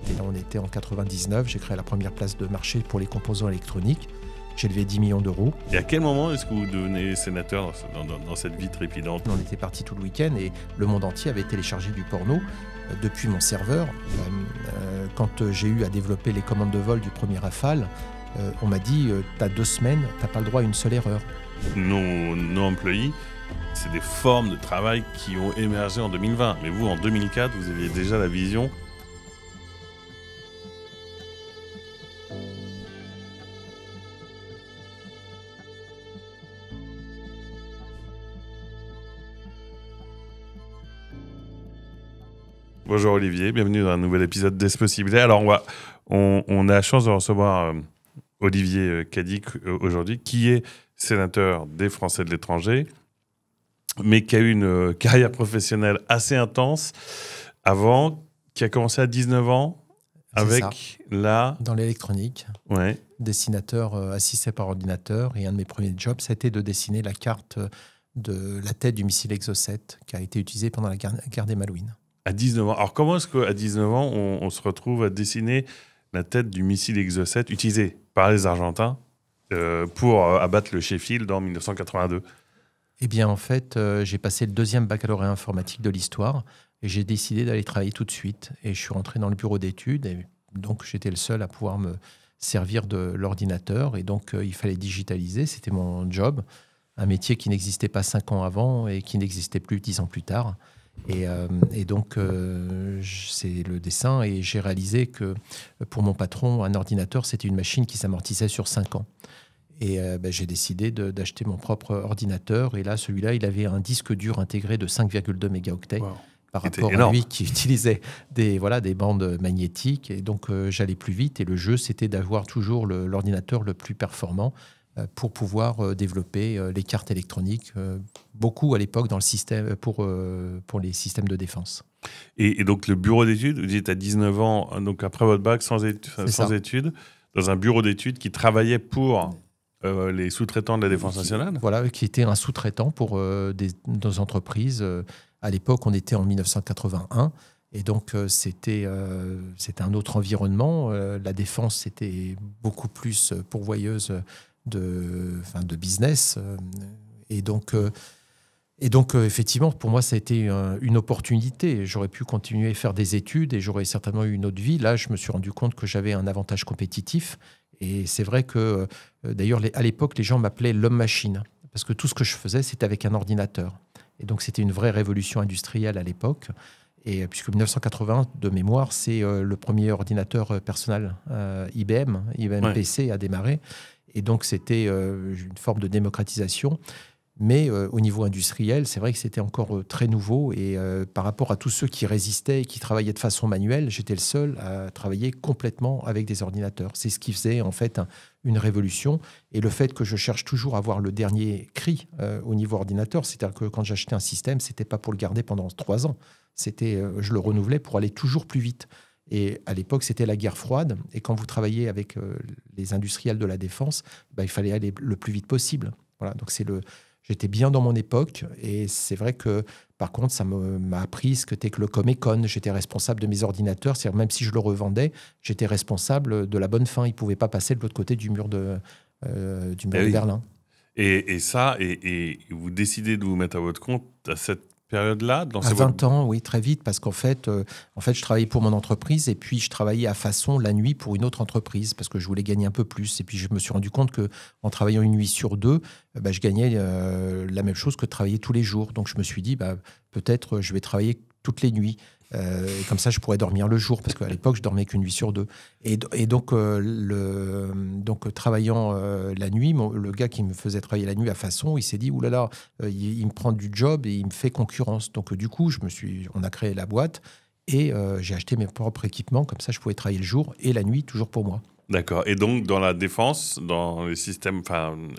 Et là, on était en 99. J'ai créé la première place de marché pour les composants électroniques. J'ai levé 10 millions d'euros. Et à quel moment est-ce que vous devenez sénateur dans cette vie trépidante? On était parti tout le week-end et le monde entier avait téléchargé du porno depuis mon serveur. Quand j'ai eu à développer les commandes de vol du premier Rafale, on m'a dit t'as 2 semaines, t'as pas le droit à une seule erreur. Nos employés, c'est des formes de travail qui ont émergé en 2020. Mais vous, en 2004, vous aviez déjà la vision. Bonjour Olivier, bienvenue dans un nouvel épisode d'Espossibilité. Alors on a la chance de recevoir Olivier Cadic aujourd'hui, qui est sénateur des Français de l'étranger, mais qui a eu une carrière professionnelle assez intense avant, qui a commencé à 19 ans avec dans l'électronique, dessinateur assisté par ordinateur, et un de mes premiers jobs, c'était de dessiner la carte de la tête du missile Exocet qui a été utilisé pendant la guerre des Malouines. À 19 ans. Alors, comment est-ce qu'à 19 ans, on se retrouve à dessiner la tête du missile Exocet utilisé par les Argentins pour abattre le Sheffield en 1982? Eh bien, en fait, j'ai passé le 2e baccalauréat informatique de l'histoire et j'ai décidé d'aller travailler tout de suite. Et je suis rentré dans le bureau d'études et donc j'étais le seul à pouvoir me servir de l'ordinateur. Et donc, il fallait digitaliser, c'était mon job. Un métier qui n'existait pas 5 ans avant et qui n'existait plus 10 ans plus tard. Et donc, c'est le dessin. Et j'ai réalisé que pour mon patron, un ordinateur, c'était une machine qui s'amortissait sur 5 ans. Et j'ai décidé d'acheter mon propre ordinateur. Et là, celui-là, il avait un disque dur intégré de 5,2 mégaoctets par rapport à lui qui utilisait des bandes magnétiques. Et donc, j'allais plus vite. Et le jeu, c'était d'avoir toujours l'ordinateur le plus performant pour pouvoir développer les cartes électroniques, beaucoup à l'époque dans le système pour les systèmes de défense. Et donc le bureau d'études, vous êtes à 19 ans, donc après votre bac, sans études, dans un bureau d'études qui travaillait pour les sous-traitants de la Défense nationale? Voilà, qui était un sous-traitant pour des entreprises. À l'époque, on était en 1981. Et donc, c'était un autre environnement. La défense, c'était beaucoup plus pourvoyeuse de business. Et donc, effectivement, pour moi, ça a été une opportunité. J'aurais pu continuer à faire des études et j'aurais certainement eu une autre vie. Là, je me suis rendu compte que j'avais un avantage compétitif. Et c'est vrai que, d'ailleurs, à l'époque, les gens m'appelaient l'homme-machine. Parce que tout ce que je faisais, c'était avec un ordinateur. Et donc, c'était une vraie révolution industrielle à l'époque. Et puisque 1980, de mémoire, c'est le premier ordinateur personnel IBM PC a démarré. Et donc, c'était une forme de démocratisation. Mais au niveau industriel, c'est vrai que c'était encore très nouveau. Et par rapport à tous ceux qui résistaient et qui travaillaient de façon manuelle, j'étais le seul à travailler complètement avec des ordinateurs. C'est ce qui faisait en fait une révolution. Et le fait que je cherche toujours à avoir le dernier cri au niveau ordinateur, c'est-à-dire que quand j'achetais un système, ce n'était pas pour le garder pendant 3 ans. Je le renouvelais pour aller toujours plus vite. Et à l'époque, c'était la guerre froide. Et quand vous travaillez avec les industriels de la défense, il fallait aller le plus vite possible. Voilà, donc j'étais bien dans mon époque. Et c'est vrai que, par contre, ça m'a appris ce que c'était que le Comecon. J'étais responsable de mes ordinateurs. C'est-à-dire, même si je le revendais, j'étais responsable de la bonne fin. Ils ne pouvaient pas passer de l'autre côté du mur de Berlin. Et vous décidez de vous mettre à votre compte à cette période-là, à 20 ans, oui, très vite, parce qu'en fait, je travaillais pour mon entreprise et puis je travaillais à façon la nuit pour une autre entreprise parce que je voulais gagner un peu plus. Et puis je me suis rendu compte qu'en travaillant une nuit sur 2, je gagnais la même chose que de travailler tous les jours. Donc je me suis dit, peut-être je vais travailler toutes les nuits. Et comme ça, je pourrais dormir le jour, parce qu'à l'époque, je dormais qu'une nuit sur 2. Et donc, travaillant la nuit, le gars qui me faisait travailler la nuit à façon, il s'est dit, oulala, il me prend du job et il me fait concurrence. Donc, du coup, on a créé la boîte et j'ai acheté mes propres équipements. Comme ça, je pouvais travailler le jour et la nuit, toujours pour moi. D'accord. Et donc, dans la défense, dans les systèmes,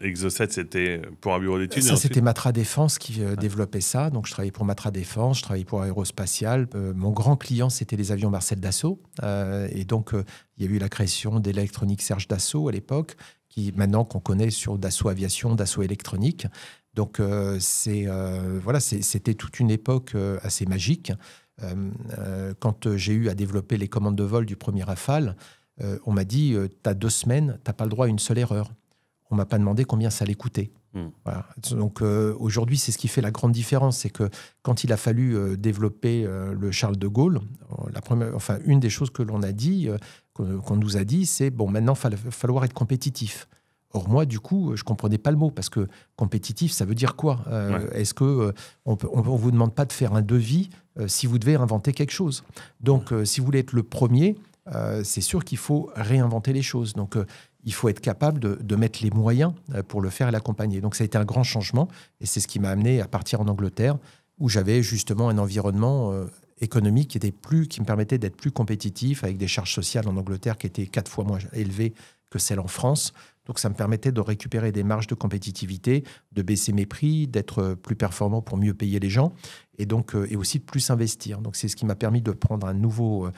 Exocet, c'était pour un bureau d'études? Ça, c'était Matra Défense qui développait ça. Donc, je travaillais pour Matra Défense, je travaillais pour Aérospatiale. Mon grand client, c'était les avions Marcel Dassault. Et donc, il y a eu la création d'Electronique Serge Dassault à l'époque, maintenant qu'on connaît sur Dassault Aviation, Dassault Électronique. Donc, c'était toute une époque assez magique. Quand j'ai eu à développer les commandes de vol du premier Rafale, on m'a dit tu as 2 semaines, tu n'as pas le droit à une seule erreur. On ne m'a pas demandé combien ça allait coûter. Voilà. Donc aujourd'hui, c'est ce qui fait la grande différence. C'est que quand il a fallu développer le Charles de Gaulle, une des choses que l'on a dit, qu'on nous a dit, c'est bon, maintenant, il va falloir être compétitif. Or, moi, du coup, je ne comprenais pas le mot, parce que compétitif, ça veut dire quoi ? Est-ce qu'on ne vous demande pas de faire un devis si vous devez inventer quelque chose ? Donc, si vous voulez être le premier, c'est sûr qu'il faut réinventer les choses. Donc, il faut être capable de mettre les moyens pour le faire et l'accompagner. Donc, ça a été un grand changement, et c'est ce qui m'a amené à partir en Angleterre, où j'avais justement un environnement économique qui me permettait d'être plus compétitif, avec des charges sociales en Angleterre qui étaient 4 fois moins élevées que celles en France. Donc, ça me permettait de récupérer des marges de compétitivité, de baisser mes prix, d'être plus performant pour mieux payer les gens et aussi de plus investir. Donc, c'est ce qui m'a permis de prendre un nouvel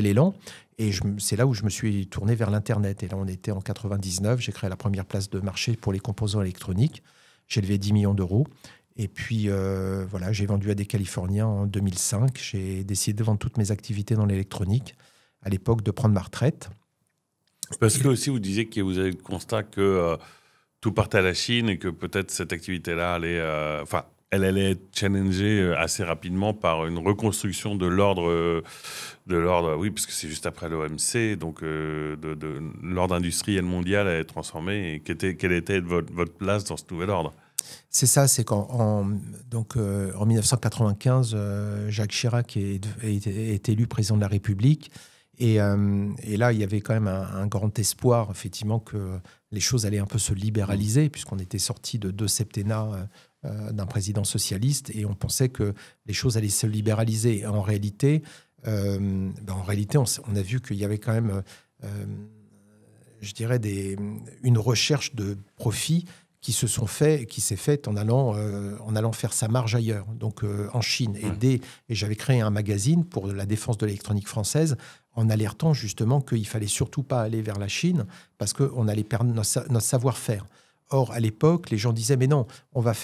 élan. Et c'est là où je me suis tourné vers l'Internet. Et là, on était en 99. J'ai créé la première place de marché pour les composants électroniques. J'ai levé 10 millions d'euros. Et puis, j'ai vendu à des Californiens en 2005. J'ai décidé de vendre toutes mes activités dans l'électronique. À l'époque, de prendre ma retraite. Parce que aussi, vous disiez que vous avez le constat que tout partait à la Chine et que peut-être cette activité-là elle allait être challengée assez rapidement par une reconstruction de l'ordre, oui, parce que c'est juste après l'OMC, donc de l'ordre industriel mondial allait être transformé. Et quelle était votre place dans ce nouvel ordre ? C'est ça, c'est qu'en 1995, Jacques Chirac est élu président de la République. Et là, il y avait quand même un grand espoir, effectivement, que les choses allaient un peu se libéraliser, puisqu'on était sorti de 2 septennats d'un président socialiste, et on pensait que les choses allaient se libéraliser. En réalité, on a vu qu'il y avait quand même, je dirais, une recherche de profit qui s'est faite en allant faire sa marge ailleurs, donc en Chine. Et j'avais créé un magazine pour la défense de l'électronique française, en alertant justement qu'il ne fallait surtout pas aller vers la Chine parce qu'on allait perdre notre savoir-faire. Or, à l'époque, les gens disaient « mais non, on va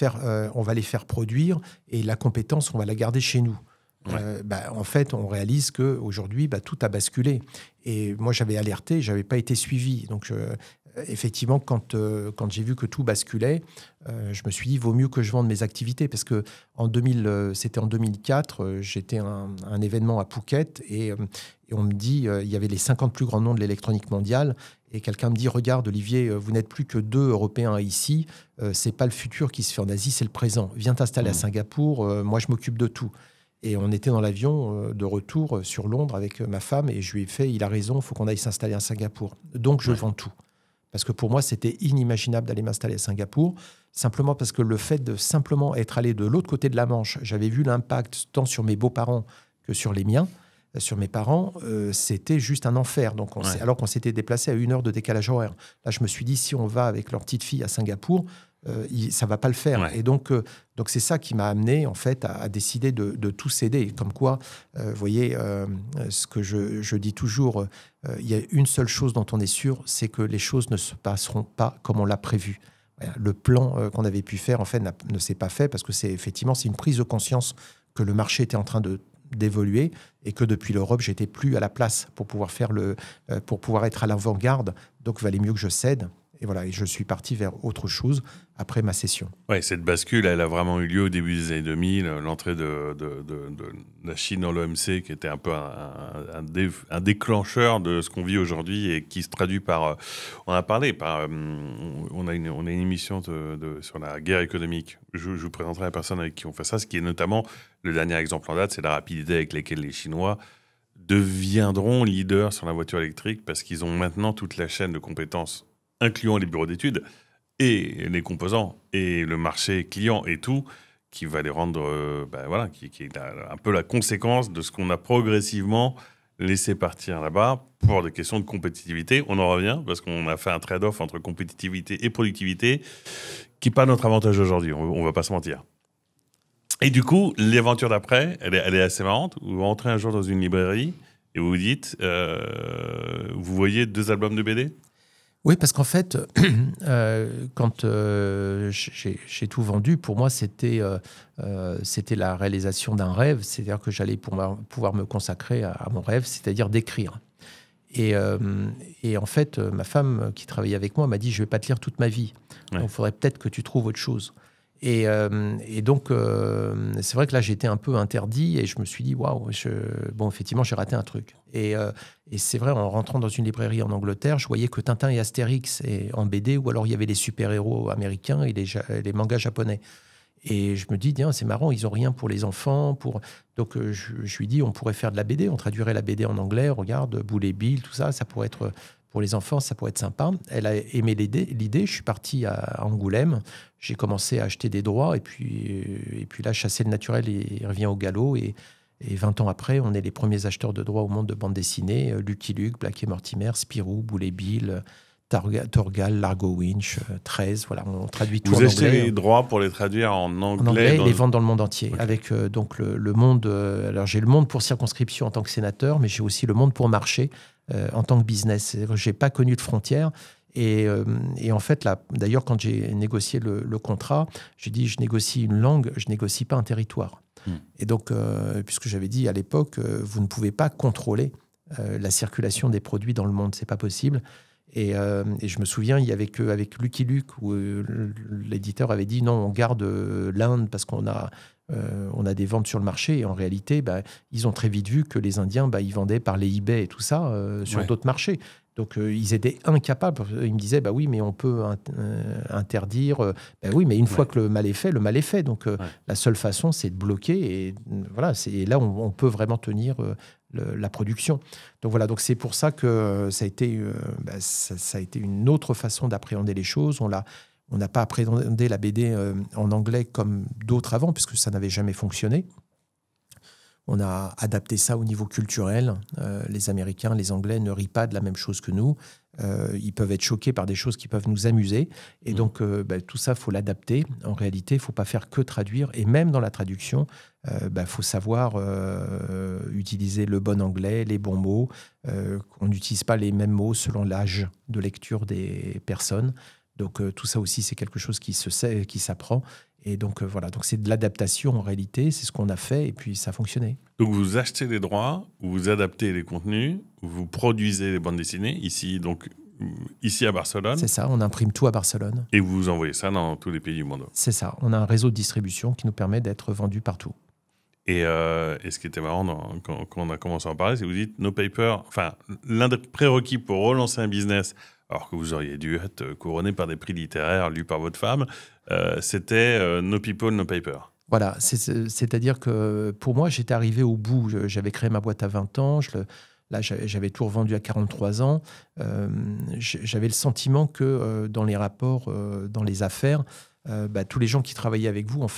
les faire produire et la compétence, on va la garder chez nous ». En fait, on réalise qu'aujourd'hui, tout a basculé. Et moi, j'avais alerté, je n'avais pas été suivi. Donc, effectivement, quand j'ai vu que tout basculait, je me suis dit, il vaut mieux que je vende mes activités. Parce que c'était en 2004, j'étais à un événement à Phuket et on me dit, il y avait les 50 plus grands noms de l'électronique mondiale. Et quelqu'un me dit, regarde Olivier, vous n'êtes plus que 2 Européens ici. C'est pas le futur qui se fait en Asie, c'est le présent. Viens t'installer à Singapour, moi je m'occupe de tout. Et on était dans l'avion de retour sur Londres avec ma femme et je lui ai fait, il a raison, il faut qu'on aille s'installer à Singapour. Donc je vends tout. Parce que pour moi, c'était inimaginable d'aller m'installer à Singapour, simplement parce que le fait de simplement être allé de l'autre côté de la Manche, j'avais vu l'impact tant sur mes beaux-parents que sur les miens. Sur mes parents, c'était juste un enfer. Donc alors qu'on s'était déplacé à 1 heure de décalage horaire. Là, je me suis dit, si on va avec leur petite fille à Singapour, ça ne va pas le faire. Ouais. Et donc c'est ça qui m'a amené en fait, à décider de tout céder. Comme quoi, vous voyez, ce que je dis toujours, il y a une seule chose dont on est sûr, c'est que les choses ne se passeront pas comme on l'a prévu. Le plan qu'on avait pu faire, en fait, ne s'est pas fait parce que c'est une prise de conscience que le marché était en train d'évoluer et que depuis l'Europe, j'étais plus à la place pour pouvoir être à l'avant-garde. Donc, il valait mieux que je cède. Et voilà, et je suis parti vers autre chose après ma cession. Ouais, cette bascule, elle a vraiment eu lieu au début des années 2000, l'entrée de la Chine dans l'OMC, qui était un peu un déclencheur de ce qu'on vit aujourd'hui et qui se traduit par... on a parlé, on a une émission sur la guerre économique. Je vous présenterai la personne avec qui on fait ça, ce qui est notamment le dernier exemple en date, c'est la rapidité avec laquelle les Chinois deviendront leaders sur la voiture électrique parce qu'ils ont maintenant toute la chaîne de compétences incluant les bureaux d'études et les composants et le marché client et tout, qui va les rendre, qui est un peu la conséquence de ce qu'on a progressivement laissé partir là-bas pour des questions de compétitivité. On en revient parce qu'on a fait un trade-off entre compétitivité et productivité qui n'est pas notre avantage aujourd'hui, on ne va pas se mentir. Et du coup, l'aventure d'après, elle est assez marrante. Vous rentrez un jour dans une librairie et vous vous dites, vous voyez 2 albums de BD ? Oui, parce qu'en fait, quand j'ai tout vendu, pour moi, c'était la réalisation d'un rêve. C'est-à-dire que j'allais pouvoir me consacrer à mon rêve, c'est-à-dire d'écrire. Et en fait, ma femme qui travaillait avec moi m'a dit, je ne vais pas te lire toute ma vie. Ouais. Donc, il faudrait peut-être que tu trouves autre chose. Et donc, c'est vrai que là, j'étais un peu interdit et je me suis dit, waouh, bon, effectivement, j'ai raté un truc. Et c'est vrai, en rentrant dans une librairie en Angleterre, je voyais que Tintin et Astérix en BD, ou alors il y avait les super-héros américains et les mangas japonais. Et je me dis, tiens, c'est marrant, ils n'ont rien pour les enfants. Donc, je lui dis, on pourrait faire de la BD, on traduirait la BD en anglais, regarde, Boule et Bill, tout ça, ça pourrait être... Pour les enfants, ça pourrait être sympa. Elle a aimé l'idée. Je suis parti à Angoulême. J'ai commencé à acheter des droits. Et puis là, Chasser le naturel, il revient au galop. Et 20 ans après, on est les premiers acheteurs de droits au monde de bande dessinée. Lucky Luke, Black et Mortimer, Spirou, Boule et Bill, Torgal, Largo Winch, 13. Voilà, on traduit tout en anglais. Vous achetez les droits pour les traduire en anglais. En anglais, et les vendre dans le monde entier. Okay. Avec donc le monde... alors, j'ai le monde pour circonscription en tant que sénateur, mais j'ai aussi le monde pour marché en tant que business. Je n'ai pas connu de frontières. Et en fait, là, d'ailleurs, quand j'ai négocié le contrat, j'ai dit, je négocie une langue, je ne négocie pas un territoire. Et donc, puisque j'avais dit à l'époque, vous ne pouvez pas contrôler la circulation des produits dans le monde. Ce n'est pas possible. Et je me souviens, il y avait qu'avec Lucky Luke où l'éditeur avait dit non, on garde l'Inde parce qu'on a des ventes sur le marché. Et en réalité, ils ont très vite vu que les Indiens, ils vendaient par les eBay et tout ça sur d'autres marchés. Donc, ils étaient incapables. Ils me disaient, oui, mais on peut interdire. Oui, mais une fois que le mal est fait, le mal est fait. Donc, la seule façon, c'est de bloquer. Et voilà, et là, on peut vraiment tenir la production. Donc, voilà. Donc, c'est pour ça que ça a été une autre façon d'appréhender les choses. On n'a pas appréhendé la BD en anglais comme d'autres avant, puisque ça n'avait jamais fonctionné. On a adapté ça au niveau culturel. Les Américains, les Anglais ne rient pas de la même chose que nous. Ils peuvent être choqués par des choses qui peuvent nous amuser. Et donc, tout ça, il faut l'adapter. En réalité, il ne faut pas faire que traduire. Et même dans la traduction, faut savoir utiliser le bon anglais, les bons mots. On n'utilise pas les mêmes mots selon l'âge de lecture des personnes. Donc, tout ça aussi, c'est quelque chose qui s'apprend. Et donc, voilà. Donc, c'est de l'adaptation en réalité. C'est ce qu'on a fait et puis ça a fonctionné. Donc, vous achetez les droits, vous adaptez les contenus, vous produisez les bandes dessinées ici à Barcelone. C'est ça. On imprime tout à Barcelone. Et vous envoyez ça dans tous les pays du monde. C'est ça. On a un réseau de distribution qui nous permet d'être vendus partout. Et ce qui était marrant quand on a commencé à en parler, c'est que vous dites no paper. Enfin, l'un des prérequis pour relancer un business, alors que vous auriez dû être couronné par des prix littéraires lus par votre femme, c'était no people, no paper. Voilà, c'est-à-dire que pour moi, j'étais arrivé au bout. J'avais créé ma boîte à 20 ans, là, j'avais tout revendu à 43 ans. J'avais le sentiment que dans les rapports, dans les affaires, tous les gens qui travaillaient avec vous, en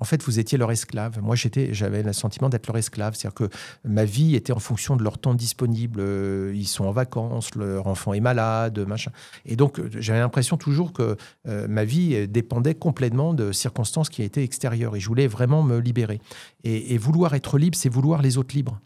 fait, vous étiez leur esclave. Moi, j'avais le sentiment d'être leur esclave. C'est-à-dire que ma vie était en fonction de leur temps disponible. Ils sont en vacances, leur enfant est malade, machin. Et donc, j'avais l'impression toujours que ma vie dépendait complètement de circonstances qui étaient extérieures. Et je voulais vraiment me libérer. Et vouloir être libre, c'est vouloir les autres libres.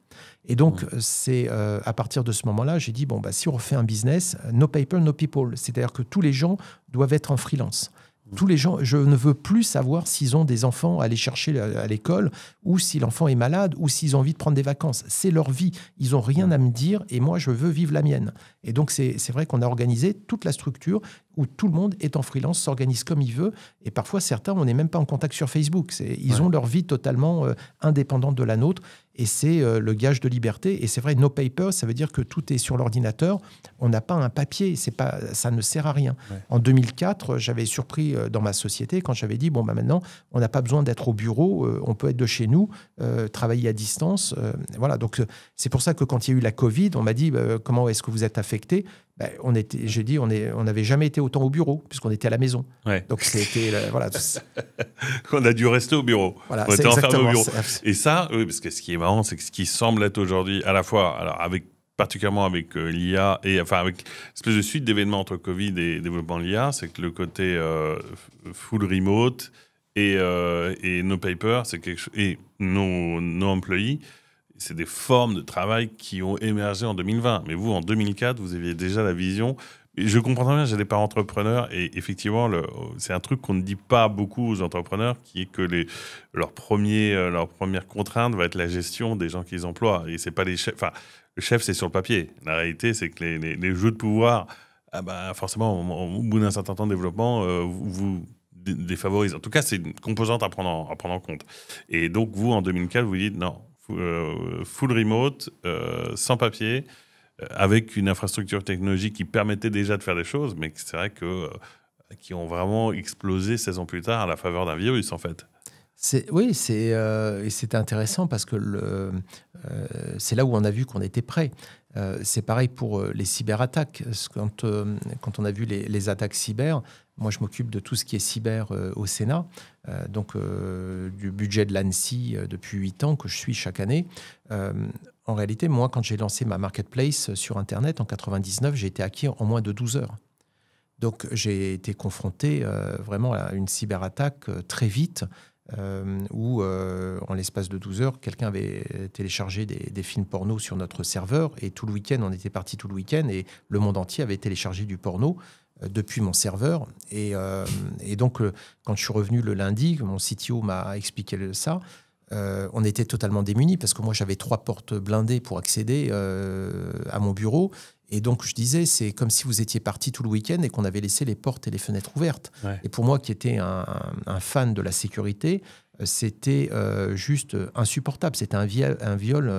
Et donc, c'est à partir de ce moment-là, j'ai dit, si on refait un business, no paper, no people. C'est-à-dire que tous les gens doivent être en freelance. Tous les gens, je ne veux plus savoir s'ils ont des enfants à aller chercher à l'école ou si l'enfant est malade ou s'ils ont envie de prendre des vacances. C'est leur vie. Ils n'ont rien à me dire et moi, je veux vivre la mienne. Et donc, c'est vrai qu'on a organisé toute la structure où tout le monde est en freelance, s'organise comme il veut. Et parfois, certains, on n'est même pas en contact sur Facebook. Ils ont leur vie totalement indépendante de la nôtre. Et c'est le gage de liberté. Et c'est vrai, no paper, ça veut dire que tout est sur l'ordinateur. On n'a pas un papier. Ça ne sert à rien. Ouais. En 2004, j'avais surpris dans ma société quand j'avais dit, maintenant, on n'a pas besoin d'être au bureau. On peut être de chez nous, travailler à distance. Voilà. Donc, c'est pour ça que quand il y a eu la Covid, on m'a dit, comment est-ce que vous êtes affecté ? J'ai dit, on n'avait jamais été autant au bureau, puisqu'on était à la maison. Ouais. Donc, c'était... voilà. On a dû rester au bureau. Voilà, on était enfermé au bureau. Et ça, oui, parce que ce qui est marrant, c'est que ce qui semble être aujourd'hui, à la fois, alors particulièrement avec l'IA, et enfin avec une espèce de suite d'événements entre Covid et développement de l'IA, c'est que le côté full remote et no paper, c'est quelque chose, et no employee, c'est des formes de travail qui ont émergé en 2020. Mais vous, en 2004, vous aviez déjà la vision. Et je comprends très bien, j'ai des parents entrepreneurs et effectivement, c'est un truc qu'on ne dit pas beaucoup aux entrepreneurs, qui est que leur première contrainte va être la gestion des gens qu'ils emploient. Et c'est pas les chefs. Enfin, le chef, c'est sur le papier. La réalité, c'est que les jeux de pouvoir, forcément, au bout d'un certain temps de développement, vous défavorisent. En tout cas, c'est une composante à prendre en compte. Et donc, vous, en 2004, vous dites non, full remote, sans papier, avec une infrastructure technologique qui permettait déjà de faire des choses, mais c'est vrai qui ont vraiment explosé 16 ans plus tard à la faveur d'un virus, en fait. Oui, c'était intéressant parce que c'est là où on a vu qu'on était prêt. C'est pareil pour les cyberattaques. Quand on a vu les attaques cyber, moi je m'occupe de tout ce qui est cyber au Sénat, du budget de l'ANSSI depuis 8 ans que je suis chaque année. En réalité, moi, quand j'ai lancé ma marketplace sur Internet en 99, j'ai été hacké en moins de 12 heures. Donc j'ai été confronté vraiment à une cyberattaque très vite, où en l'espace de 12 heures, quelqu'un avait téléchargé des films porno sur notre serveur et tout le week-end, on était parti tout le week-end et le monde entier avait téléchargé du porno depuis mon serveur. Et donc, quand je suis revenu le lundi, mon CTO m'a expliqué ça, on était totalement démunis parce que moi, j'avais 3 portes blindées pour accéder à mon bureau. Et donc, je disais, c'est comme si vous étiez parti tout le week-end et qu'on avait laissé les portes et les fenêtres ouvertes. Ouais. Et pour moi, qui étais un fan de la sécurité, c'était juste insupportable. C'était un viol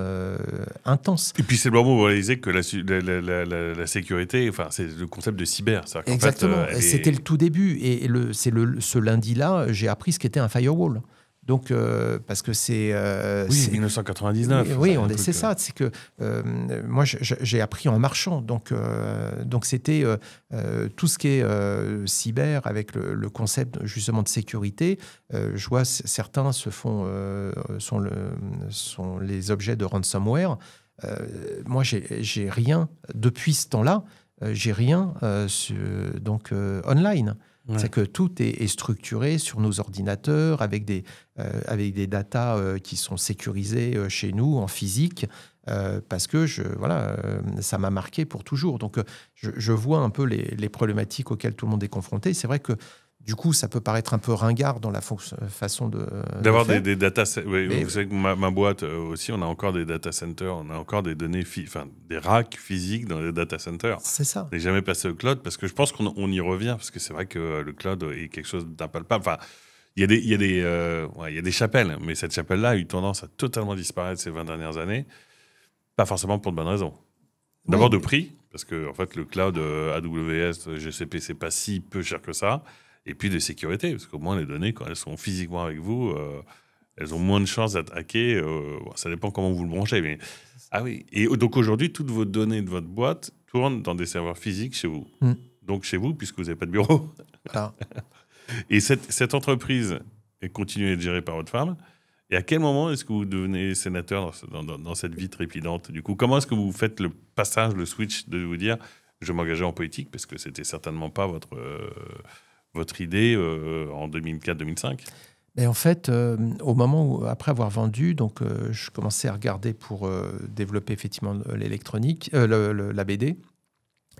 intense. Et puis, c'est le moment où vous réalisez que la sécurité, enfin, c'est le concept de cyber. Exactement. Fait, c'était le tout début. Et ce lundi-là, j'ai appris ce qu'était un firewall. Donc, parce que c'est... oui, 1999. Oui, c'est ça. C'est que moi, j'ai appris en marchant. Donc c'était tout ce qui est cyber avec le concept justement de sécurité. Je vois certains sont les objets de ransomware. Moi, j'ai rien depuis ce temps-là. J'ai rien online. Ouais. C'est que tout est structuré sur nos ordinateurs avec des datas qui sont sécurisées chez nous en physique parce que ça m'a marqué pour toujours. Donc je vois un peu les problématiques auxquelles tout le monde est confronté. C'est vrai que du coup, ça peut paraître un peu ringard dans la façon d'avoir des data centers. Oui, vous savez que ma boîte aussi, on a encore des data centers, on a encore des données, des racks physiques dans les data centers. C'est ça. On n'est jamais passé au cloud parce que je pense qu'on y revient parce que c'est vrai que le cloud est quelque chose d'impalpable. Enfin, il y a des chapelles, mais cette chapelle-là a eu tendance à totalement disparaître ces 20 dernières années. Pas forcément pour de bonnes raisons. D'abord de prix, parce que en fait, le cloud AWS, GCP, c'est pas si peu cher que ça. Et puis de sécurité, parce qu'au moins les données, quand elles sont physiquement avec vous, elles ont moins de chances d'être hackées. Ça dépend comment vous le branchez. Mais... Ah oui. Et donc aujourd'hui, toutes vos données de votre boîte tournent dans des serveurs physiques chez vous. Donc chez vous, puisque vous n'avez pas de bureau. Ah. Et cette entreprise est continuée à être gérée par votre femme. Et à quel moment est-ce que vous devenez sénateur dans cette vie trépidante? Du coup, comment est-ce que vous faites le passage, le switch de vous dire je vais m'engager en politique, parce que c'était certainement pas votre idée en 2004-2005? Et en fait, au moment où, après avoir vendu, je commençais à regarder pour développer effectivement l'électronique, la BD.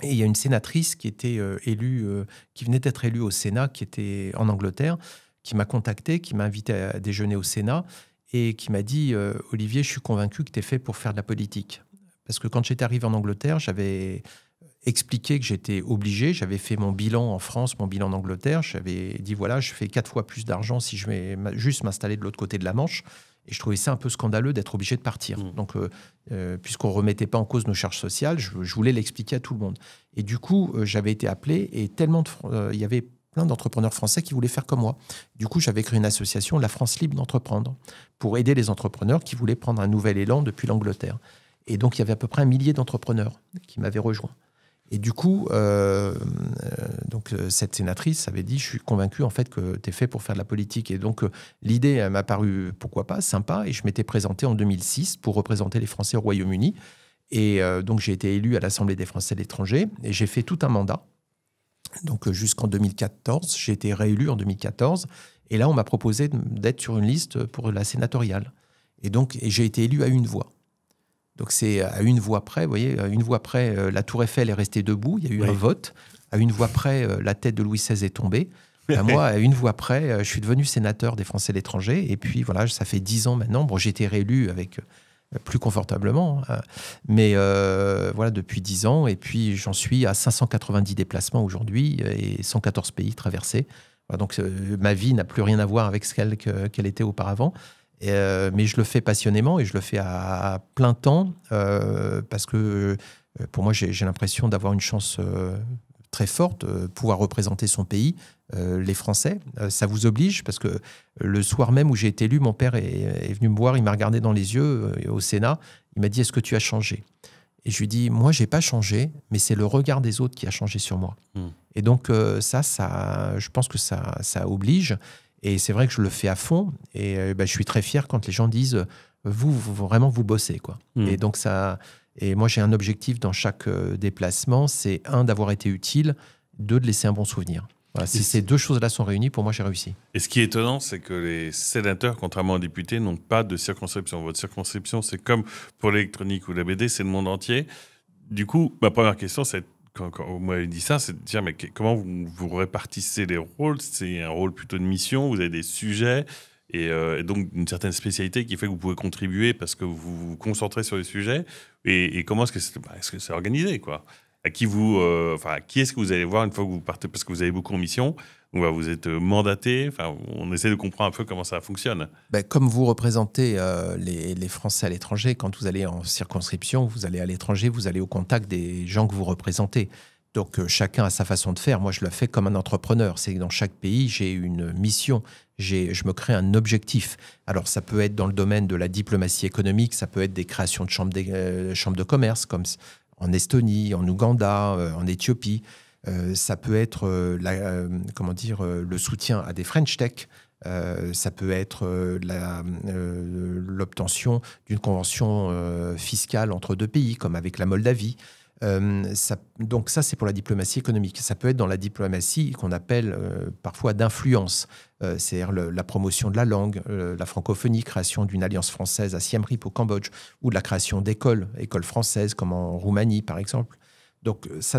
Et il y a une sénatrice qui était élue, qui venait d'être élue au Sénat, qui était en Angleterre, qui m'a contacté, qui m'a invité à déjeuner au Sénat et qui m'a dit « Olivier, je suis convaincu que tu es fait pour faire de la politique. » Parce que quand j'étais arrivé en Angleterre, j'avais expliqué que j'étais obligé. J'avais fait mon bilan en France, mon bilan en Angleterre. J'avais dit, voilà, je fais 4 fois plus d'argent si je vais juste m'installer de l'autre côté de la Manche. Et je trouvais ça un peu scandaleux d'être obligé de partir. Donc, puisqu'on ne remettait pas en cause nos charges sociales, je voulais l'expliquer à tout le monde. Et du coup, j'avais été appelé et il y avait plein d'entrepreneurs français qui voulaient faire comme moi. Du coup, j'avais créé une association, la France Libre d'Entreprendre, pour aider les entrepreneurs qui voulaient prendre un nouvel élan depuis l'Angleterre. Et donc, il y avait à peu près 1 millier d'entrepreneurs qui m'avaient rejoint. Et du coup, cette sénatrice avait dit, je suis convaincu en fait que tu es fait pour faire de la politique. Et donc, l'idée elle m'a paru, pourquoi pas, sympa. Et je m'étais présenté en 2006 pour représenter les Français au Royaume-Uni. Et donc, j'ai été élu à l'Assemblée des Français de l'étranger. Et j'ai fait tout un mandat. Donc, jusqu'en 2014. J'ai été réélu en 2014. Et là, on m'a proposé d'être sur une liste pour la sénatoriale. Et donc, j'ai été élu à 1 voix. Donc c'est à une voix près, vous voyez, à une voix près, la Tour Eiffel est restée debout, il y a eu un vote. À une voix près, la tête de Louis XVI est tombée. Moi, à une voix près, je suis devenu sénateur des Français de l'étranger. Et puis voilà, ça fait 10 ans maintenant. Bon, j'ai été réélu avec plus confortablement, mais voilà, depuis 10 ans. Et puis j'en suis à 590 déplacements aujourd'hui et 114 pays traversés. Voilà, donc ma vie n'a plus rien à voir avec ce qu'elle était auparavant. Mais je le fais passionnément et je le fais à plein temps parce que pour moi, j'ai l'impression d'avoir une chance très forte, pouvoir représenter son pays, les Français. Ça vous oblige parce que le soir même où j'ai été élu, mon père est venu me voir, il m'a regardé dans les yeux au Sénat, il m'a dit « Est-ce que tu as changé ?» Et je lui ai dit « Moi, j'ai pas changé, mais c'est le regard des autres qui a changé sur moi. » Et donc ça, je pense que ça oblige. Et c'est vrai que je le fais à fond. Et je suis très fier quand les gens disent vous vraiment, vous bossez, quoi. Et donc ça... Et moi, j'ai un objectif dans chaque déplacement, c'est d'avoir été utile, de laisser un bon souvenir. Voilà, si ces deux choses-là sont réunies, pour moi, j'ai réussi. Et ce qui est étonnant, c'est que les sénateurs, contrairement aux députés, n'ont pas de circonscription. Votre circonscription, c'est comme pour l'électronique ou la BD, c'est le monde entier. Du coup, ma première question, c'est, quand vous m'avez dit ça, c'est de dire, mais comment vous répartissez les rôles ? C'est un rôle plutôt de mission, vous avez des sujets et donc une certaine spécialité qui fait que vous pouvez contribuer parce que vous vous concentrez sur les sujets. Et comment est-ce que c'est organisé, quoi ? Qui est-ce que vous allez voir une fois que vous partez ? Parce que vous avez beaucoup en mission, donc vous êtes mandaté. On essaie de comprendre un peu comment ça fonctionne. Comme vous représentez les Français à l'étranger, quand vous allez en circonscription, vous allez à l'étranger, vous allez au contact des gens que vous représentez. Donc chacun a sa façon de faire. Moi, je le fais comme un entrepreneur. C'est que dans chaque pays, j'ai une mission. Je me crée un objectif. Alors, ça peut être dans le domaine de la diplomatie économique, ça peut être des créations de chambres de commerce, comme en Estonie, en Ouganda, en Éthiopie. Ça peut être le soutien à des French Tech. Ça peut être l'obtention d'une convention fiscale entre deux pays, comme avec la Moldavie. Donc ça, c'est pour la diplomatie économique. Ça peut être dans la diplomatie qu'on appelle parfois d'influence, c'est-à-dire la promotion de la langue, la francophonie, création d'une alliance française à Siem Reap au Cambodge, ou de la création d'écoles françaises comme en Roumanie par exemple. Donc ça,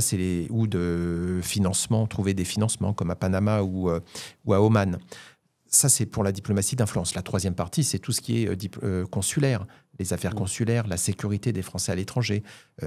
ou de financement, trouver des financements comme à Panama ou à Oman. Ça, c'est pour la diplomatie d'influence. La troisième partie, c'est tout ce qui est consulaire, les affaires consulaires, la sécurité des Français à l'étranger.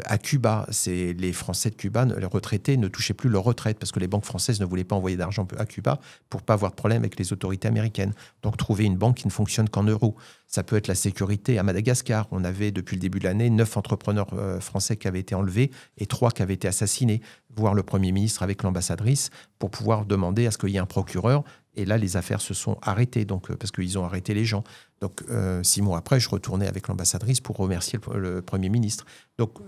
À Cuba, c'est les Français de Cuba, les retraités, ne touchaient plus leur retraite parce que les banques françaises ne voulaient pas envoyer d'argent à Cuba pour ne pas avoir de problème avec les autorités américaines. Donc, trouver une banque qui ne fonctionne qu'en euros. Ça peut être la sécurité à Madagascar. On avait, depuis le début de l'année, 9 entrepreneurs français qui avaient été enlevés et 3 qui avaient été assassinés. Voir le Premier ministre avec l'ambassadrice pour pouvoir demander à ce qu'il y ait un procureur. Et là, les affaires se sont arrêtées, parce qu'ils ont arrêté les gens. Donc, 6 mois après, je retournais avec l'ambassadrice pour remercier le Premier ministre. Donc,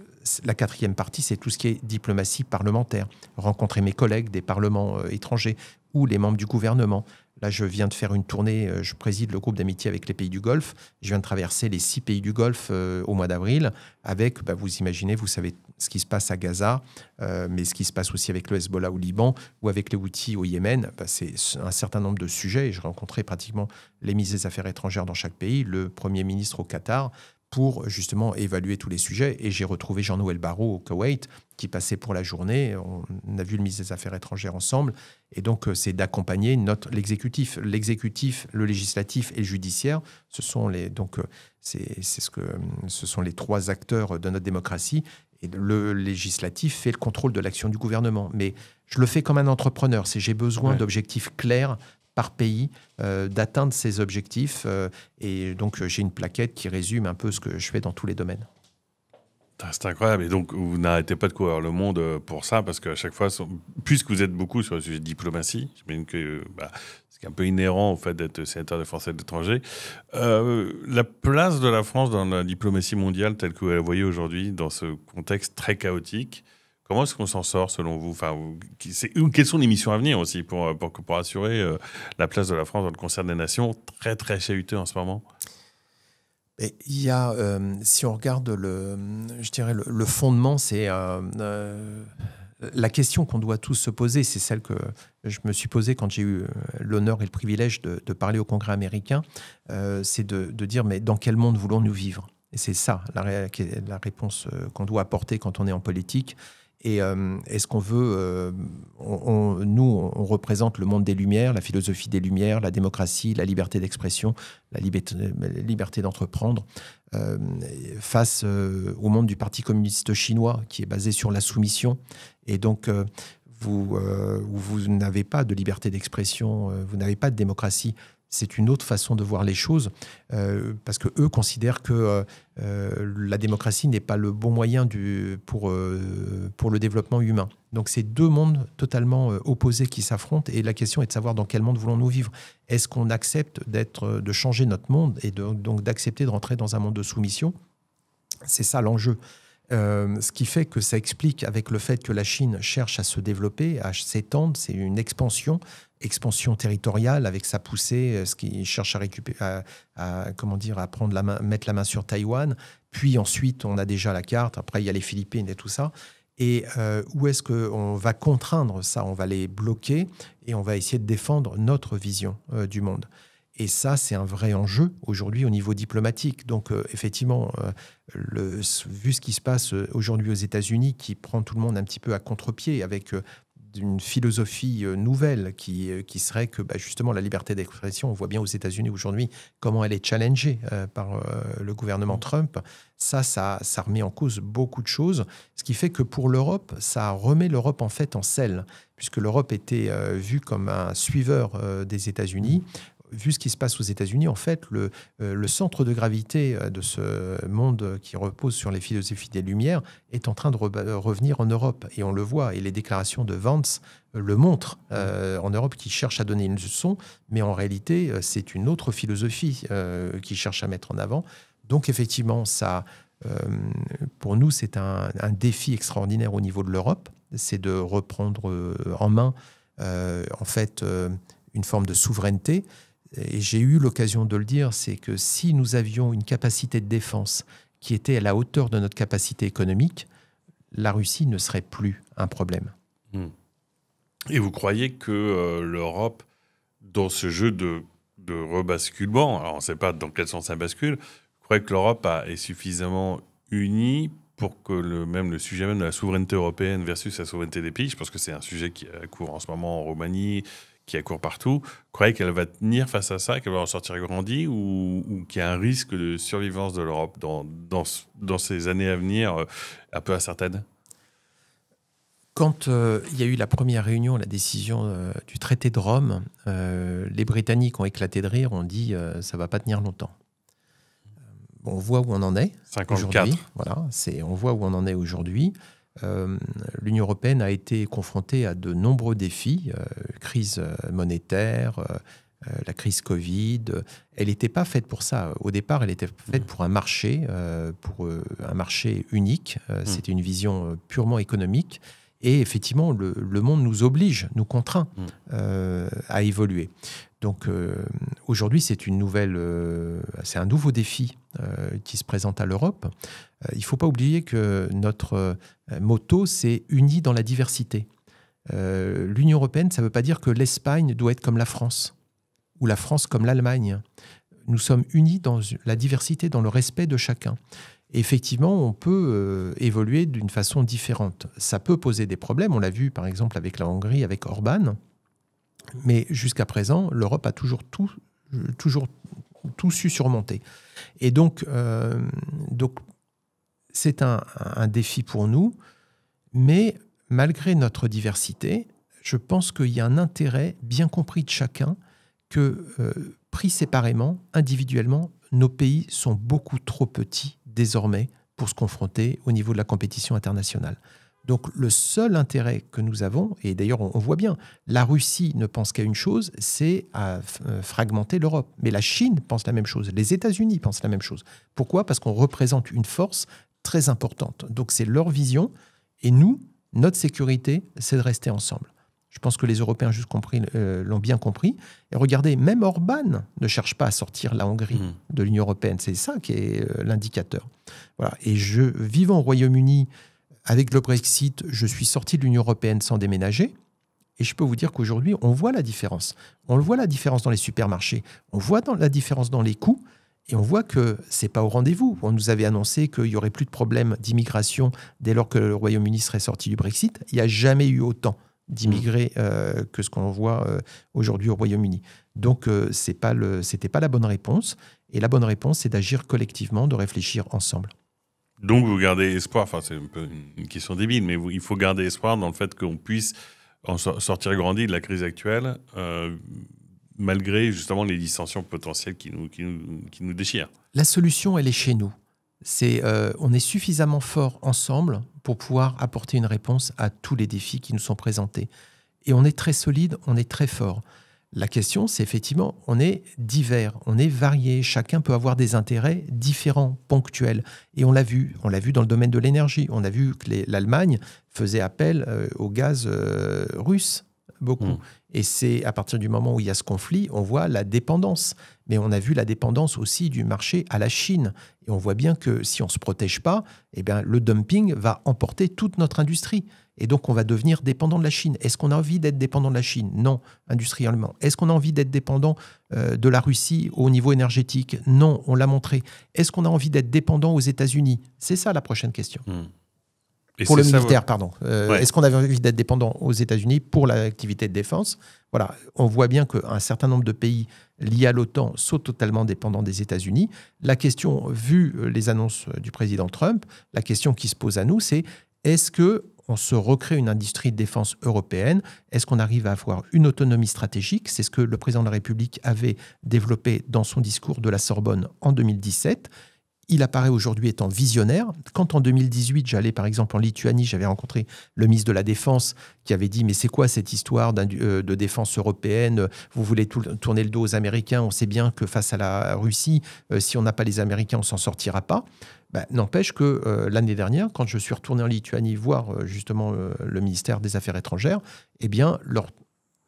la quatrième partie, c'est tout ce qui est diplomatie parlementaire. Rencontrer mes collègues des parlements étrangers ou les membres du gouvernement. Là, je viens de faire une tournée, je préside le groupe d'amitié avec les pays du Golfe. Je viens de traverser les 6 pays du Golfe au mois d'avril avec, vous imaginez, vous savez ce qui se passe à Gaza, mais ce qui se passe aussi avec le Hezbollah au Liban ou avec les Houthis au Yémen. C'est un certain nombre de sujets et je rencontrais pratiquement les ministres des Affaires étrangères dans chaque pays, le Premier ministre au Qatar, pour justement évaluer tous les sujets. Et j'ai retrouvé Jean-Noël Barrot au Koweït, qui passait pour la journée. On a vu le ministre des Affaires étrangères ensemble. Et donc, c'est d'accompagner l'exécutif. L'exécutif, le législatif et le judiciaire, ce sont les 3 acteurs de notre démocratie. Et le législatif fait le contrôle de l'action du gouvernement. Mais je le fais comme un entrepreneur. J'ai besoin d'objectifs clairs par pays, d'atteindre ces objectifs. Et donc, j'ai une plaquette qui résume un peu ce que je fais dans tous les domaines. C'est incroyable. Et donc, vous n'arrêtez pas de courir le monde pour ça, parce qu'à chaque fois, puisque vous êtes beaucoup sur le sujet de diplomatie, j'imagine que c'est un peu inhérent au fait d'être sénateur des Français de l'étranger. La place de la France dans la diplomatie mondiale, telle que vous la voyez aujourd'hui, dans ce contexte très chaotique, comment est-ce qu'on s'en sort selon vous ? Quelles sont les missions à venir aussi pour assurer la place de la France dans le concert des nations, très très chahuteux en ce moment ? Et il y a, si on regarde le fondement, c'est la question qu'on doit tous se poser. C'est celle que je me suis posée quand j'ai eu l'honneur et le privilège de parler au Congrès américain. C'est de dire, mais dans quel monde voulons-nous vivre ? Et c'est ça la réponse qu'on doit apporter quand on est en politique. Et est-ce qu'on veut... nous, on représente le monde des Lumières, la philosophie des Lumières, la démocratie, la liberté d'expression, la liberté d'entreprendre, face au monde du Parti communiste chinois, qui est basé sur la soumission. Et donc, vous n'avez pas de liberté d'expression, vous n'avez pas de démocratie. C'est une autre façon de voir les choses, parce qu'eux considèrent que la démocratie n'est pas le bon moyen pour le développement humain. Donc c'est deux mondes totalement opposés qui s'affrontent, et la question est de savoir dans quel monde voulons-nous vivre. Est-ce qu'on accepte de changer notre monde et donc d'accepter de rentrer dans un monde de soumission ? C'est ça l'enjeu. Ce qui fait que ça explique, avec le fait que la Chine cherche à se développer, à s'étendre, c'est une expansion territoriale avec sa poussée, ce qui cherche à récupérer, à prendre mettre la main sur Taïwan. Puis ensuite, on a déjà la carte. Après, il y a les Philippines et tout ça. Et où est-ce qu'on va contraindre ça ? On va les bloquer et on va essayer de défendre notre vision du monde. Et ça, c'est un vrai enjeu aujourd'hui au niveau diplomatique. Donc, effectivement, vu ce qui se passe aujourd'hui aux États-Unis, qui prend tout le monde un petit peu à contre-pied avec une philosophie nouvelle qui serait que justement la liberté d'expression, on voit bien aux États-Unis aujourd'hui comment elle est challengée par le gouvernement Trump. Ça remet en cause beaucoup de choses, ce qui fait que pour l'Europe, ça remet l'Europe en fait en selle, puisque l'Europe était vue comme un suiveur des États-Unis. Vu ce qui se passe aux États-Unis, en fait, le centre de gravité de ce monde qui repose sur les philosophies des Lumières est en train de revenir en Europe. Et on le voit, et les déclarations de Vance le montrent en Europe, qui cherche à donner une leçon, mais en réalité, c'est une autre philosophie qui cherche à mettre en avant. Donc, effectivement, ça, pour nous, c'est un défi extraordinaire au niveau de l'Europe. C'est de reprendre en main, en fait, une forme de souveraineté. Et j'ai eu l'occasion de le dire, c'est que si nous avions une capacité de défense qui était à la hauteur de notre capacité économique, la Russie ne serait plus un problème. Et vous croyez que l'Europe, dans ce jeu de rebasculement, alors on ne sait pas dans quel sens ça bascule, vous croyez que l'Europe est suffisamment unie pour que le sujet même de la souveraineté européenne versus la souveraineté des pays, je pense que c'est un sujet qui court en ce moment en Roumanie, qui accourt partout, vous croyez qu'elle va tenir face à ça, qu'elle va en sortir grandie, ou qu'il y a un risque de survivance de l'Europe dans ces années à venir un peu incertaines ? Quand il y a eu la première réunion, la décision du traité de Rome, les Britanniques ont éclaté de rire, ont dit ça ne va pas tenir longtemps. On voit où on en est 54. Aujourd'hui. Voilà, on voit où on en est aujourd'hui. L'Union européenne a été confrontée à de nombreux défis, crise monétaire, la crise Covid. Elle n'était pas faite pour ça. Au départ, elle était faite pour un marché unique. C'était une vision purement économique. Et effectivement, le monde nous oblige, nous contraint à évoluer. Donc aujourd'hui, c'est un nouveau défi qui se présente à l'Europe. Il ne faut pas oublier que notre motto, c'est « unis dans la diversité ». L'Union européenne, ça ne veut pas dire que l'Espagne doit être comme la France ou la France comme l'Allemagne. Nous sommes unis dans la diversité, dans le respect de chacun. Et effectivement, on peut évoluer d'une façon différente. Ça peut poser des problèmes. On l'a vu, par exemple, avec la Hongrie, avec Orban. Mais jusqu'à présent, l'Europe a toujours tout su surmonter. Et donc c'est un défi pour nous. Mais malgré notre diversité, je pense qu'il y a un intérêt bien compris de chacun que, pris séparément, individuellement, nos pays sont beaucoup trop petits désormais pour se confronter au niveau de la compétition internationale. Donc le seul intérêt que nous avons, et d'ailleurs on voit bien, la Russie ne pense qu'à une chose, c'est à fragmenter l'Europe. Mais la Chine pense la même chose, les États-Unis pensent la même chose. Pourquoi ? Parce qu'on représente une force très importante. Donc c'est leur vision, et nous, notre sécurité, c'est de rester ensemble. Je pense que les Européens l'ont bien compris. Et regardez, même Orban ne cherche pas à sortir la Hongrie de l'Union européenne. C'est ça qui est l'indicateur. Voilà. Et vivant au Royaume-Uni, avec le Brexit, je suis sorti de l'Union européenne sans déménager. Et je peux vous dire qu'aujourd'hui, on voit la différence. On le voit la différence dans les supermarchés. On voit la différence dans les coûts. Et on voit que ce n'est pas au rendez-vous. On nous avait annoncé qu'il n'y aurait plus de problème d'immigration dès lors que le Royaume-Uni serait sorti du Brexit. Il n'y a jamais eu autant d'immigrés que ce qu'on voit aujourd'hui au Royaume-Uni. Donc, ce n'était pas la bonne réponse. Et la bonne réponse, c'est d'agir collectivement, de réfléchir ensemble. Donc, vous gardez espoir, enfin, c'est un peu une question débile, mais il faut garder espoir dans le fait qu'on puisse en sortir grandi de la crise actuelle, malgré justement les dissensions potentielles qui nous déchirent. La solution, elle est chez nous. On est suffisamment forts ensemble pour pouvoir apporter une réponse à tous les défis qui nous sont présentés. Et on est très solide, on est très fort. La question, c'est effectivement, on est divers, on est varié, chacun peut avoir des intérêts différents, ponctuels. Et on l'a vu dans le domaine de l'énergie. On a vu que l'Allemagne faisait appel au gaz russe, beaucoup. Et c'est à partir du moment où il y a ce conflit, on voit la dépendance. Mais on a vu la dépendance aussi du marché à la Chine. Et on voit bien que si on ne se protège pas, eh bien, le dumping va emporter toute notre industrie. Et donc, on va devenir dépendant de la Chine. Est-ce qu'on a envie d'être dépendant de la Chine ? Non, industriellement. Est-ce qu'on a envie d'être dépendant de la Russie au niveau énergétique ? Non, on l'a montré. Est-ce qu'on a envie d'être dépendant aux États-Unis ? C'est ça la prochaine question. Pour le militaire, pardon. Ouais. Est-ce qu'on avait envie d'être dépendant aux États-Unis pour l'activité de défense ? Voilà, on voit bien qu'un certain nombre de pays liés à l'OTAN sont totalement dépendants des États-Unis. La question, vu les annonces du président Trump, la question qui se pose à nous, c'est est-ce qu'on se recrée une industrie de défense européenne ? Est-ce qu'on arrive à avoir une autonomie stratégique ? C'est ce que le président de la République avait développé dans son discours de la Sorbonne en 2017. Il apparaît aujourd'hui étant visionnaire. Quand en 2018, j'allais par exemple en Lituanie, j'avais rencontré le ministre de la Défense qui avait dit « Mais c'est quoi cette histoire de défense européenne ? Vous voulez tourner le dos aux Américains ? On sait bien que face à la Russie, si on n'a pas les Américains, on ne s'en sortira pas. » N'empêche que l'année dernière, quand je suis retourné en Lituanie voir justement le ministère des Affaires étrangères, eh bien,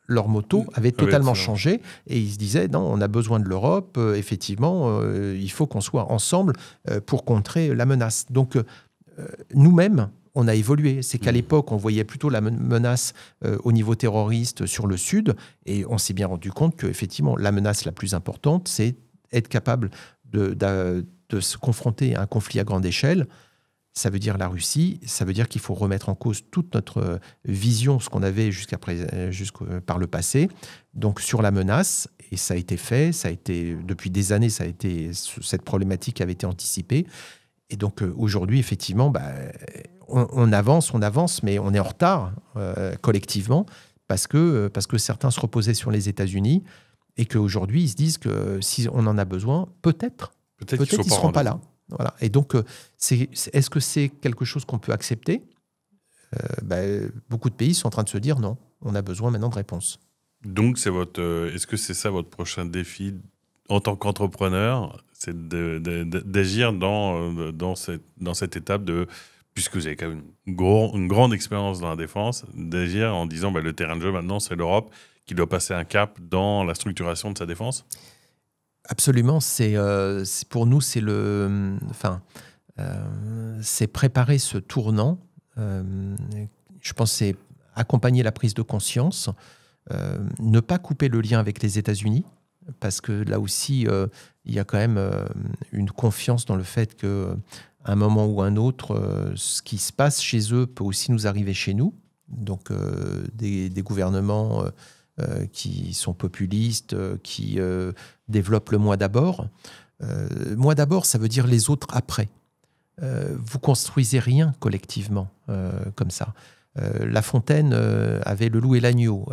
leur motto avait totalement changé et ils se disaient non, on a besoin de l'Europe, effectivement, il faut qu'on soit ensemble pour contrer la menace. Donc, nous-mêmes, on a évolué. C'est qu'à l'époque, on voyait plutôt la menace au niveau terroriste sur le Sud et on s'est bien rendu compte qu'effectivement, la menace la plus importante, c'est être capable de se confronter à un conflit à grande échelle. Ça veut dire la Russie, ça veut dire qu'il faut remettre en cause toute notre vision, ce qu'on avait par le passé, donc sur la menace, et ça a été fait, depuis des années, cette problématique avait été anticipée, et donc aujourd'hui, effectivement, on avance, mais on est en retard collectivement, parce que certains se reposaient sur les États-Unis, et qu'aujourd'hui, ils se disent que si on en a besoin, peut-être ils ne seront pas là. Voilà. Et donc, est-ce que c'est quelque chose qu'on peut accepter ? Beaucoup de pays sont en train de se dire non, on a besoin maintenant de réponses. Donc, est-ce que c'est ça votre prochain défi en tant qu'entrepreneur ? C'est d'agir dans cette étape puisque vous avez quand même une grande expérience dans la défense, d'agir en disant le terrain de jeu maintenant, c'est l'Europe qui doit passer un cap dans la structuration de sa défense ? Absolument, pour nous, c'est c'est préparer ce tournant. Je pense que c'est accompagner la prise de conscience, ne pas couper le lien avec les États-Unis, parce que là aussi, il y a quand même une confiance dans le fait qu'à un moment ou un autre, ce qui se passe chez eux peut aussi nous arriver chez nous. Donc, des gouvernements qui sont populistes, qui développent le moi d'abord. Moi d'abord, ça veut dire les autres après. Vous construisez rien collectivement comme ça. La Fontaine avait le loup et l'agneau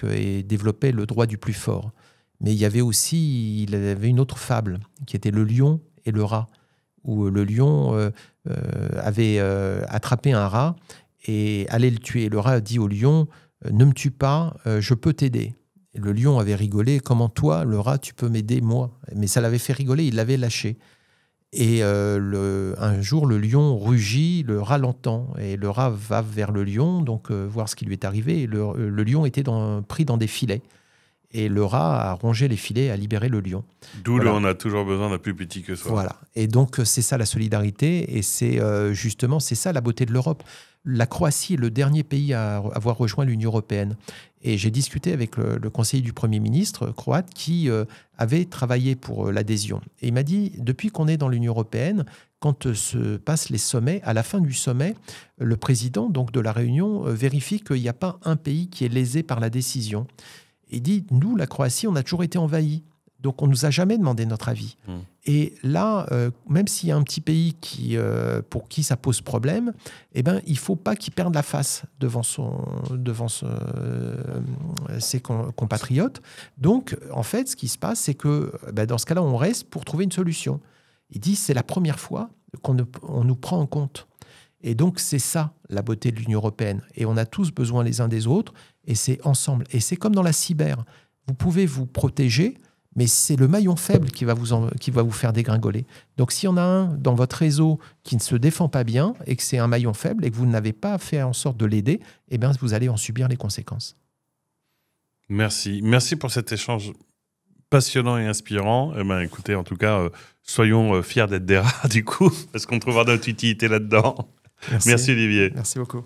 et développait le droit du plus fort. Mais il avait une autre fable qui était le lion et le rat, où le lion avait attrapé un rat et allait le tuer. Le rat a dit au lion « Ne me tue pas, je peux t'aider ». Et le lion avait rigolé « Comment toi, le rat, tu peux m'aider, moi ?» Mais ça l'avait fait rigoler, il l'avait lâché. Et un jour, le lion rugit, le rat l'entend. Et le rat va vers le lion, donc voir ce qui lui est arrivé. Et le lion était pris dans des filets. et le rat a rongé les filets et a libéré le lion. D'où on a toujours besoin d'un plus petit que soi. Voilà. Et donc, c'est ça la solidarité, et c'est justement, c'est ça la beauté de l'Europe. La Croatie est le dernier pays à avoir rejoint l'Union européenne. Et j'ai discuté avec le conseiller du Premier ministre croate qui avait travaillé pour l'adhésion. Et il m'a dit, depuis qu'on est dans l'Union européenne, quand se passent les sommets, à la fin du sommet, le président donc, de la Réunion vérifie qu'il n'y a pas un pays qui est lésé par la décision. Il dit, nous, la Croatie, on a toujours été envahis. Donc, on ne nous a jamais demandé notre avis. Et là, même s'il y a un petit pays pour qui ça pose problème, eh ben, il ne faut pas qu'il perde la face devant ses compatriotes. Donc, en fait, ce qui se passe, c'est que dans ce cas-là, on reste pour trouver une solution. Il dit, c'est la première fois qu'on nous prend en compte. Et donc, c'est ça, la beauté de l'Union européenne. Et on a tous besoin les uns des autres, et c'est ensemble. Et c'est comme dans la cyber. Vous pouvez vous protéger, mais c'est le maillon faible qui va vous faire dégringoler. Donc, s'il y en a un dans votre réseau qui ne se défend pas bien et que c'est un maillon faible et que vous n'avez pas fait en sorte de l'aider, eh bien, vous allez en subir les conséquences. Merci. Merci pour cet échange passionnant et inspirant. Eh ben, écoutez, en tout cas, soyons fiers d'être des rats, du coup, parce qu'on trouvera notre utilité là-dedans. Merci Olivier. Merci beaucoup.